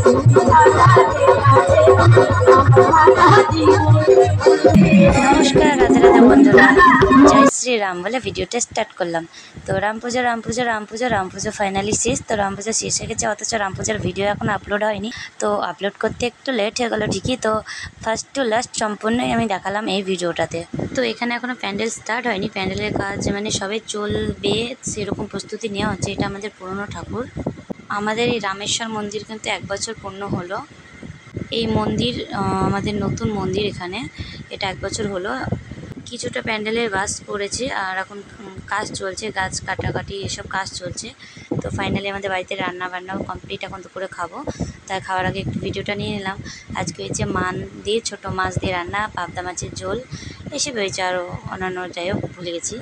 নমস্কার, রাধে রাধে বন্ধুরা। জয় শ্রীরাম বলে ভিডিওটা স্টার্ট করলাম। তো রাম পুজো ফাইনালি শেষ। তো রাম পুজো শেষ হয়ে গেছে, অথচ রাম পূজার ভিডিও এখন আপলোড হয়নি। তো আপলোড করতে একটু লেট হয়ে গেলো ঠিকই। তো ফার্স্ট টু লাস্ট সম্পূর্ণই আমি দেখালাম এই ভিডিওটাতে। তো এখানে এখনও প্যান্ডেল স্টার্ট হয়নি, প্যান্ডেলের কাজ মানে সবে চলবে, সেরকম প্রস্তুতি নেওয়া হচ্ছে। এটা আমাদের পুরনো ঠাকুর। আমাদের এই রামেশ্বর মন্দির কিন্তু 1 বছর পূর্ণ হলো। এই মন্দির আমাদের নতুন মন্দির, এখানে এটা 1 বছর হলো। কিছুটা প্যান্ডেলের বাস পড়েছে আর এখন কাজ চলছে, গাছ কাটাকাটি এসব কাজ চলছে। তো ফাইনালি আমাদের বাড়িতে রান্না বান্নাও কমপ্লিট, এখন দুপুরে খাবো। তাই খাওয়ার আগে একটু ভিডিওটা নিয়ে নিলাম। আজকে হয়েছে মান দিয়ে, ছোটো মাছ দিয়ে রান্না, পাবদা মাছের ঝোল এসব হয়েছে, আরও অন্যান্য যাই হোক ভুলে গেছি।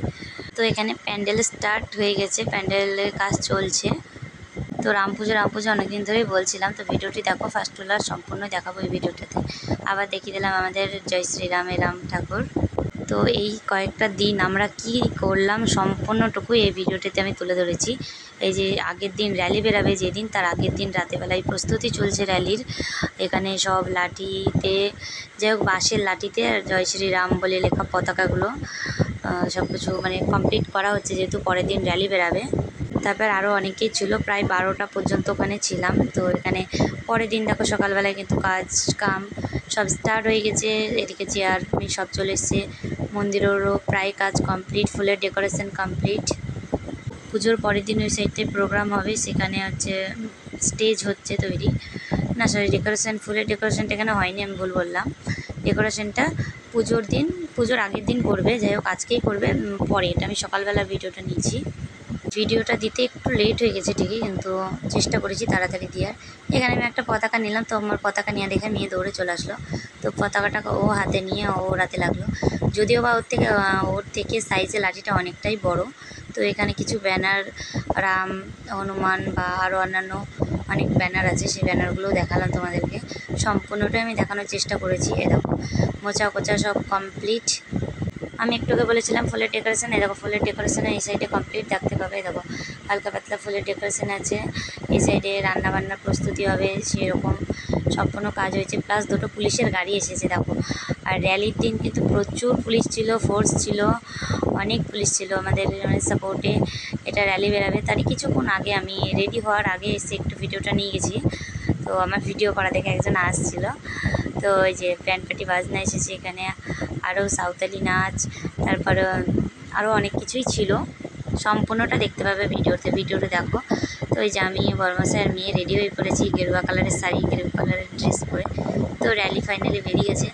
তো এখানে প্যান্ডেল স্টার্ট হয়ে গেছে, প্যান্ডেলের কাজ চলছে। তো রাম পুজো অনেকদিন ধরেই বলছিলাম। তো ভিডিওটি দেখো, ফার্স্ট টু লাস্ট সম্পূর্ণ দেখাবো এই ভিডিওটাতে। আবার দেখিয়ে দিলাম আমাদের জয় শ্রীরামের রাম ঠাকুর। তো এই কয়েকটা দিন আমরা কি করলাম সম্পূর্ণটুকু এই ভিডিওটিতে আমি তুলে ধরেছি। এই যে আগের দিন র্যালি বেরাবে যেদিন, তার আগের দিন রাতেবেলায় প্রস্তুতি চলছে র্যালির। এখানে সব লাঠিতে, যাই হোক বাঁশের লাঠিতে জয় শ্রীরাম বলে লেখা পতাকাগুলো সব কিছু মানে কমপ্লিট করা হচ্ছে, যেহেতু পরের দিন র্যালি বেরাবে। তারপর আরও অনেকেই ছিল, প্রায় 12টা পর্যন্ত ওখানে ছিলাম। তো এখানে পরের দিন দেখো সকালবেলায় কিন্তু কাজ কাম সব স্টার্ট হয়ে গেছে। এদিকে চেয়ার সব চলে এসছে, মন্দিরেরও প্রায় কাজ কমপ্লিট, ফুলের ডেকোরেশন কমপ্লিট। পুজোর পরের দিন ওই সাইডে প্রোগ্রাম হবে, সেখানে হচ্ছে স্টেজ হচ্ছে তৈরি, না সরি ডেকোরেশন, ফুলের ডেকোরেশনটা এখানে হয়নি, আমি ভুল বললাম। ডেকোরেশনটা পুজোর আগের দিন করবে, যাই হোক আজকেই করবে পরে। এটা আমি সকালবেলা ভিডিওটা নিয়েছি। ভিডিওটা দিতে একটু লেট হয়ে গেছে ঠিকই, কিন্তু চেষ্টা করেছি তাড়াতাড়ি দেওয়ার। এখানে আমি একটা পতাকা নিলাম, তো আমার পতাকা নিয়ে দেখে মেয়ে দৌড়ে চলে আসলো। তো পতাকাটাকে ও হাতে নিয়ে ও ওড়াতে লাগলো, যদিও বা ওর থেকে সাইজে লাঠিটা অনেকটাই বড়। তো এখানে কিছু ব্যানার, রাম, হনুমান বা আরও অন্যান্য অনেক ব্যানার আছে, সেই ব্যানারগুলোও দেখালাম তোমাদেরকে। সম্পূর্ণটাই আমি দেখানোর চেষ্টা করেছি। এ দেখো মোচা কোচা সব কমপ্লিট। আমি একটুকে বলেছিলাম ফুলের ডেকোরেশন, এই দেখো ফুলের ডেকোরেশনে এই সাইডে কমপ্লিট দেখতে পাবে। দেখো হালকা পাতলা ফুলের ডেকোরেশন আছে, এই সাইডে রান্নাবান্নার প্রস্তুতি হবে সেরকম সম্পূর্ণ কাজ হয়েছে। প্লাস দুটো পুলিশের গাড়ি এসেছে দেখো। আর র্যালির দিন কিন্তু প্রচুর পুলিশ ছিল, ফোর্স ছিল, অনেক পুলিশ ছিল আমাদের সাপোর্টে। এটা র্যালি বেরাবে তারই কিছুক্ষণ আগে, আমি রেডি হওয়ার আগে এসে একটু ভিডিওটা নিয়ে গেছি। তো আমার ভিডিও করা দেখে একজন আসছিল। তো ওই যে ব্যান্ড পার্টি বাজনা এসেছে এখানে, আরও সাঁওতালি নাচ, তারপরে আরও অনেক কিছুই ছিল। সম্পূর্ণটা দেখতে পাবে ভিডিওটা দেখো। তো ওই যে আমি বর্মশাই আর মেয়ে রেডি হয়ে পড়েছি, গেরুয়া কালারের শাড়ি, গেরুয়া কালারের ড্রেস পরে। তো র্যালি ফাইনালি বেরিয়ে গেছে।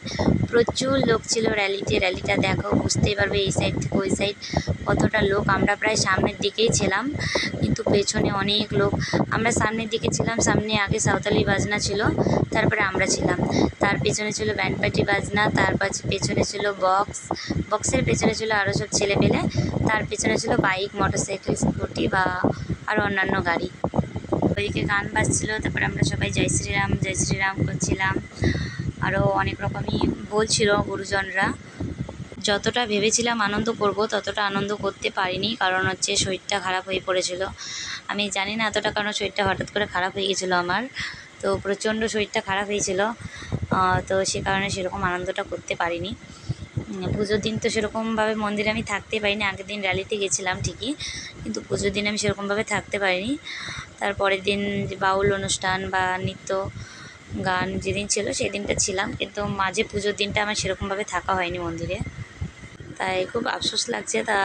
প্রচুর লোক ছিল র্যালিটা দেখো বুঝতেই পারবে, এই সাইড থেকে ওই সাইড কতটা লোক। আমরা প্রায় সামনের দিকেই ছিলাম, কিন্তু পেছনে অনেক লোক। আমরা সামনের দিকে ছিলাম, সামনে আগে সাঁওতালি বাজনা ছিল, তারপরে আমরা ছিলাম। তার পেছনে ছিল ব্যান্ড পার্টি বাজনা, তারপর পেছনে ছিল বক্সের পেছনে ছিল আরও সব ছেলেপেলে, তার পেছনে ছিল বাইক, মোটরসাইকেল, স্কুটি বা আরও অন্যান্য গাড়ি। ওইদিকে গান বাজছিল, তারপরে আমরা সবাই জয় শ্রীরাম করছিলাম। আরও অনেক রকমই বলছিল গুরুজনরা। যতটা ভেবেছিলাম আনন্দ করব ততটা আনন্দ করতে পারিনি, কারণ হচ্ছে শরীরটা খারাপ হয়ে পড়েছিল। আমি জানি না এতটা, কারণ শরীরটা হঠাৎ করে খারাপ হয়ে গেছিলো আমার। তো প্রচণ্ড শরীরটা খারাপ হয়েছিল, তো সে কারণে সেরকম আনন্দটা করতে পারিনি। পুজোর দিন তো সেরকমভাবে মন্দিরে আমি থাকতে পারিনি। আগের দিন র্যালিতে গেছিলাম ঠিকই, কিন্তু পুজোর দিন আমি সেরকমভাবে থাকতে পারিনি। তারপরের দিন বাউল অনুষ্ঠান বা নৃত্য গান যেদিন ছিল সেই দিনটা ছিলাম, কিন্তু মাঝে পুজোর দিনটা আমার সেরকমভাবে থাকা হয়নি মন্দিরে। তাই খুব আফসোস লাগছে। তা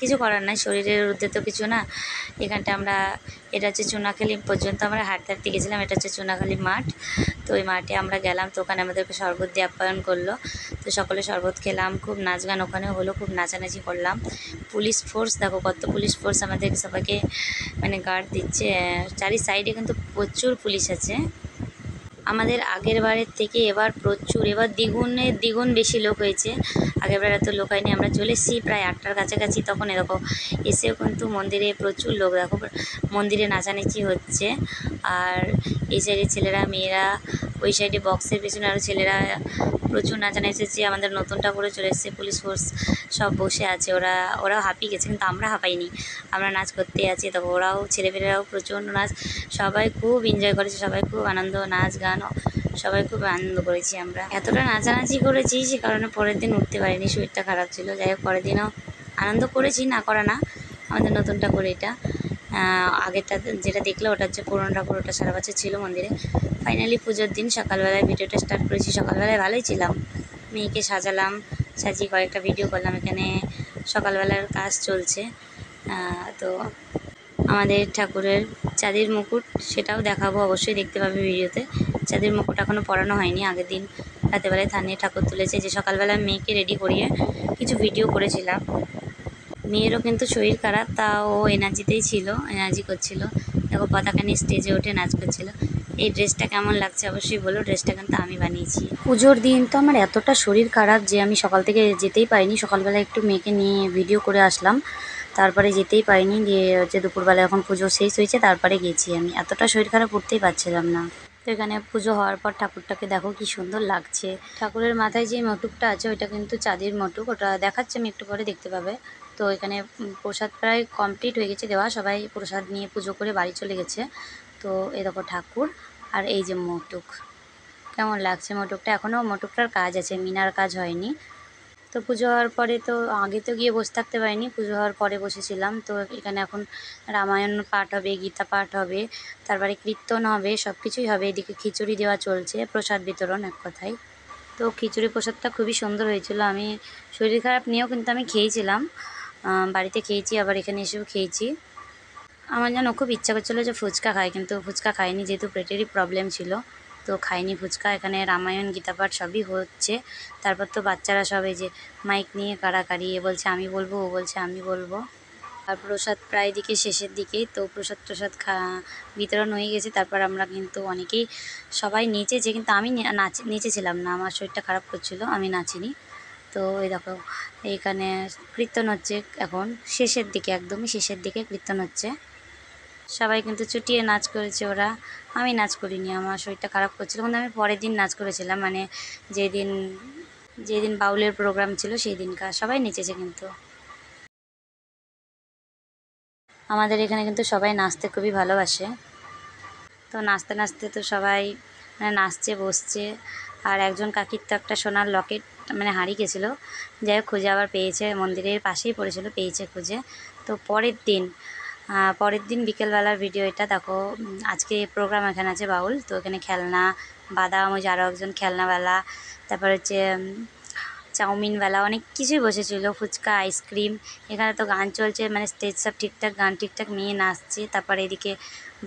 কিছু করার নাই, শরীরের ঊর্ধ্বে তো কিছু না। এখানটা এটা হচ্ছে চুনাখালি পর্যন্ত আমরা হাঁটতে গেছিলাম। এটা হচ্ছে চুনাখালি মাঠ। তো ওই মাঠে আমরা গেলাম, তো ওখানে আমাদেরকে শরবত দিয়ে আপ্যায়ন করলো। তো সকলে শরবত খেলাম, খুব নাচ গান ওখানে হলো, খুব নাচানাচি করলাম। পুলিশ ফোর্স দেখো, কত পুলিশ ফোর্স আমাদেরকে সবাইকে মানে গার্ড দিচ্ছে। চারি সাইডে কিন্তু প্রচুর পুলিশ আছে। আমাদের আগের বারের থেকে এবার প্রচুর, এবার দ্বিগুণ বেশি লোক হয়েছে। আগের বার এত লোক হয়নি। আমরা চলে এসেছি প্রায় 8টার কাছাকাছি, তখন এরকম এসেও কিন্তু মন্দিরে প্রচুর লোক দেখো, মন্দিরে নাচানাচি হচ্ছে। আর এই সাইডে ছেলেরা মেয়েরা ওই সাইডে বক্সের পেছনে আরও ছেলেরা প্রচুর নাচানো এসেছে। আমাদের নতুন ঠাকুরে চলে এসেছে, পুলিশ ফোর্স সব বসে আছে। ওরাও হাঁপিয়ে গেছে, কিন্তু আমরা হাঁপাইনি, আমরা নাচ করতে আছি। তো ওরাও ছেলেপেলেরাও প্রচণ্ড নাচ, সবাই খুব এনজয় করেছে, সবাই খুব আনন্দ, নাচ গান সবাই খুব আনন্দ করেছি। আমরা এতটা নাচানাচি করেছি সে কারণে পরের দিন উঠতে পারিনি, শরীরটা খারাপ ছিল। যাই হোক পরের দিনও আনন্দ করেছি, না করা না। আমাদের নতুন ঠাকুর এটা, আগেরটা যেটা দেখলো ওটা হচ্ছে পুরনো ঠাকুর, ওটা সারা বছর ছিল মন্দিরে। ফাইনালি পুজোর দিন সকালবেলায় ভিডিওটা স্টার্ট করেছি। সকালবেলায় ভালোই ছিলাম, মেয়েকে সাজালাম, সাজিয়ে কয়েকটা ভিডিও করলাম। এখানে সকালবেলার কাজ চলছে। তো আমাদের ঠাকুরের চাঁদের মুকুট সেটাও দেখাবো, অবশ্যই দেখতে পাবে ভিডিওতে। চাঁদের মুকুট এখনও পরানো হয়নি, আগের দিন রাতেবেলায় থানে ঠাকুর তুলেছে। যে সকালবেলা মেয়েকে রেডি করিয়ে কিছু ভিডিও করেছিলাম। মেয়েরও কিন্তু শরীর খারাপ, তা ও এনার্জিতেই ছিল, এনার্জি করছিল। দেখো পতাকা নিয়ে স্টেজে উঠে নাচ করছিল। এই ড্রেসটা কেমন লাগছে অবশ্যই বলো, ড্রেসটা কিন্তু আমি বানিয়েছি। পুজোর দিন তো আমার এতটা শরীর খারাপ যে আমি সকাল থেকে যেতেই পারিনি। সকালবেলা একটু মেয়েকে নিয়ে ভিডিও করে আসলাম, তারপরে যেতেই পারিনি। দিয়ে হচ্ছে দুপুরবেলা এখন পুজো শেষ হয়েছে, তারপরে গেছি। আমি এতটা শরীর খারাপ উঠতেই পারছিলাম না। তো এখানে পুজো হওয়ার পর ঠাকুরটাকে দেখো কি সুন্দর লাগছে। ঠাকুরের মাথায় যে মটুকটা আছে ওইটা কিন্তু চাঁদের মটুক, ওটা দেখাচ্ছে, আমি একটু পরে দেখতে পাবে। তো এখানে প্রসাদ প্রায় কমপ্লিট হয়ে গেছে দেওয়া, সবাই প্রসাদ নিয়ে পুজো করে বাড়ি চলে গেছে। তো এই দেখো ঠাকুর, আর এই যে মটুক, কেমন লাগছে মটুকটা। এখনও মটুকটার কাজ আছে, মিনার কাজ হয়নি। তো পুজো হওয়ার পরে তো আগে তো গিয়ে বসে থাকতে পারিনি, পুজো হওয়ার পরে বসেছিলাম। তো এখানে এখন রামায়ণ পাঠ হবে, গীতা পাঠ হবে, তারপরে কীর্তন হবে, সব কিছুই হবে। এদিকে খিচুড়ি দেওয়া চলছে, প্রসাদ বিতরণ এক কথায়। তো খিচুড়ি প্রসাদটা খুবই সুন্দর হয়েছিল। আমি শরীর খারাপ নিয়েও কিন্তু আমি খেয়েছিলাম, বাড়িতে খেয়েছি, আবার এখানে এসেও খেয়েছি। আমার যেন খুব ইচ্ছা করছিলো যে ফুচকা খাই, কিন্তু ফুচকা খাইনি, যেহেতু পেটেরই প্রবলেম ছিল। তো খাইনি ফুচকা। এখানে রামায়ণ গীতাপাঠ সবই হচ্ছে। তারপর তো বাচ্চারা সব এই যে মাইক নিয়ে কাড়াকাড়ি, এ বলছে আমি বলবো, ও বলছে আমি বলবো। আর প্রসাদ প্রায় দিকে শেষের দিকেই, তো প্রসাদ বিতরণ হয়ে গেছে। তারপর আমরা কিন্তু অনেকেই সবাই নেচেছে, কিন্তু আমি নেচেছিলাম না, আমার শরীরটা খারাপ করছিল, আমি নাচিনি। তো এই দেখো এইখানে কীর্তন হচ্ছে এখন শেষের দিকে, একদমই শেষের দিকে কীর্তন হচ্ছে। সবাই কিন্তু চুটিয়ে নাচ করেছে ওরা, আমি নাচ করিনি, আমার শরীরটা খারাপ করছিল। কিন্তু আমি পরের দিন নাচ করেছিলাম, মানে যেদিন যেদিন বাউলের প্রোগ্রাম ছিল সেই দিনকার। সবাই নেচেছে কিন্তু। আমাদের এখানে কিন্তু সবাই নাচতে খুবই ভালোবাসে। তো নাচতে নাচতে তো সবাই মানে নাচছে, বসছে। আর একজন কাকির তো একটা সোনার লকেট মানে হারিয়ে গেছিলো, যাই হোক খুঁজে আবার পেয়েছে, মন্দিরের পাশেই পড়েছিল, পেয়েছে খুঁজে। তো পরের দিন বিকেলবেলার ভিডিও এটা দেখো। আজকে প্রোগ্রাম এখানে আছে বাউল, তো এখানে খেলনা, বাদাম, ওই যে আরও একজন খেলনাওয়ালা, তারপর হচ্ছে চাউমিনওয়ালা, অনেক কিছুই বসেছিল, ফুচকা, আইসক্রিম। এখানে তো গান চলছে, মানে স্টেজ সব ঠিকঠাক, গান ঠিকঠাক নিয়ে নাচছে। তারপর এদিকে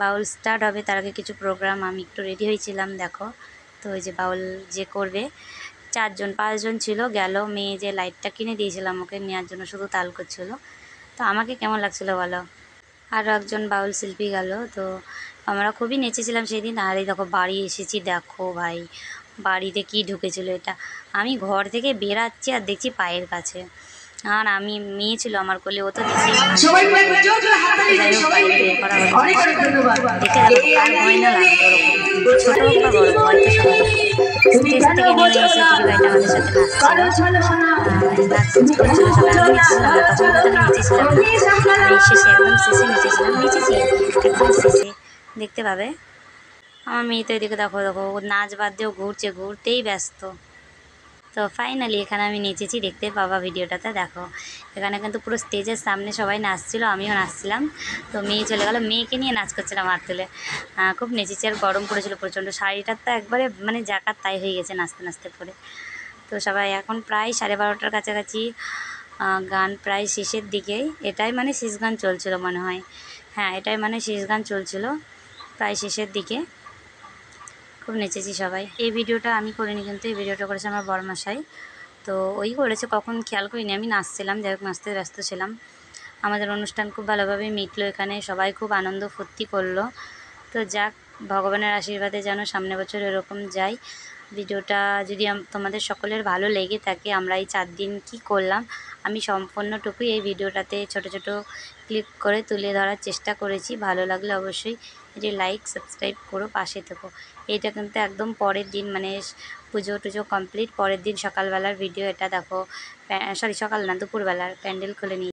বাউল স্টার্ট হবে, তার আগে কিছু প্রোগ্রাম। আমি একটু রেডি হয়েছিলাম দেখো। তো ওই যে বাউল যে করবে, 5জন ছিল, গেল। মেয়ে যে লাইটটা কিনে দিয়েছিলাম ওকে নেওয়ার জন্য, শুধু তাল করছিল। তো আমাকে কেমন লাগছিলো বলো। আরও একজন বাউল শিল্পী গেল। তো আমরা খুবই নেচেছিলাম সেদিন। আর এই দেখো বাড়ি এসেছি, দেখো ভাই বাড়িতে কি ঢুকেছিল এটা। আমি ঘর থেকে বেরাচ্ছি আর দেখছি পায়ের কাছে, আর আমি মেয়ে ছিল আমার কোলে, ও তো দেখি যাই হোক বাইরে বের করা হলো। দেখে দেখো আর ভয় না লাগতো, ওরকম ছোটো হোক বা বড়ো, ভয় তো সবাই। স্টেজ থেকে নেমে এসে দিদিভাইটা আমাদের সাথে নাচছিল, নাচ করছিল সবাই। আমি নেচেছিলাম না, তখন কিন্তু আমি নেচেছিলাম না, আমি শেষে একদম শেষে নেচেছিলাম, নেচেছি একদম শেষে, দেখতে পাবে। আমার মেয়ে তো এদিকে দেখো দেখো নাচ বাদ দিয়েও ঘুরতেই ব্যস্ত। তো ফাইনালি এখানে আমি নেচেছি, দেখতে পাবা ভিডিওটাতে দেখো। এখানে কিন্তু পুরো স্টেজের সামনে সবাই নাচছিল, আমিও নাচছিলাম। তো মেয়ে চলে গেল, মেয়েকে নিয়ে নাচ করছিলাম হাত তুলে। খুব নেচেছি, আর গরম পড়েছিল প্রচণ্ড, শাড়িটার তো একবারে মানে যাকার তাই হয়ে গেছে নাচতে নাচতে পরে। তো সবাই এখন প্রায় 12:30টার কাছাকাছি, গান প্রায় শেষের দিকেই। এটাই মানে শেষ গান চলছিল মনে হয়, হ্যাঁ এটাই মানে শেষ গান চলছিল, প্রায় শেষের দিকে। খুব নেচেছি সবাই। এই ভিডিওটা আমি করিনি, কিন্তু এই ভিডিওটা করেছে আমার বড়মশাই। তো ওই করেছে, কখন খেয়াল করিনি, আমি নাচছিলাম, যাই হোক নাচতে ব্যস্ত ছিলাম। আমাদের অনুষ্ঠান খুব ভালোভাবে মিটলো এখানে, সবাই খুব আনন্দ ফুর্তি করলো। তো যাক, ভগবানের আশীর্বাদে যেন সামনে বছর এরকম যাই। ভিডিওটা যদি তোমাদের সকলের ভালো লেগে থাকে, আমরা এই 4 দিন কী করলাম আমি সম্পূর্ণটুকুই এই ভিডিওটাতে ছোট ছোট ক্লিপ করে তুলে ধরার চেষ্টা করেছি। ভালো লাগলে অবশ্যই এটি লাইক সাবস্ক্রাইব করো, পাশে থেকো। এইটা কিন্তু একদম পরের দিন, মানে পুজো টুজো কমপ্লিট পরের দিন সকালবেলার ভিডিও। এটা দেখো, সরি সকাল না, দুপুরবেলার প্যান্ডেল খুলে নিয়ে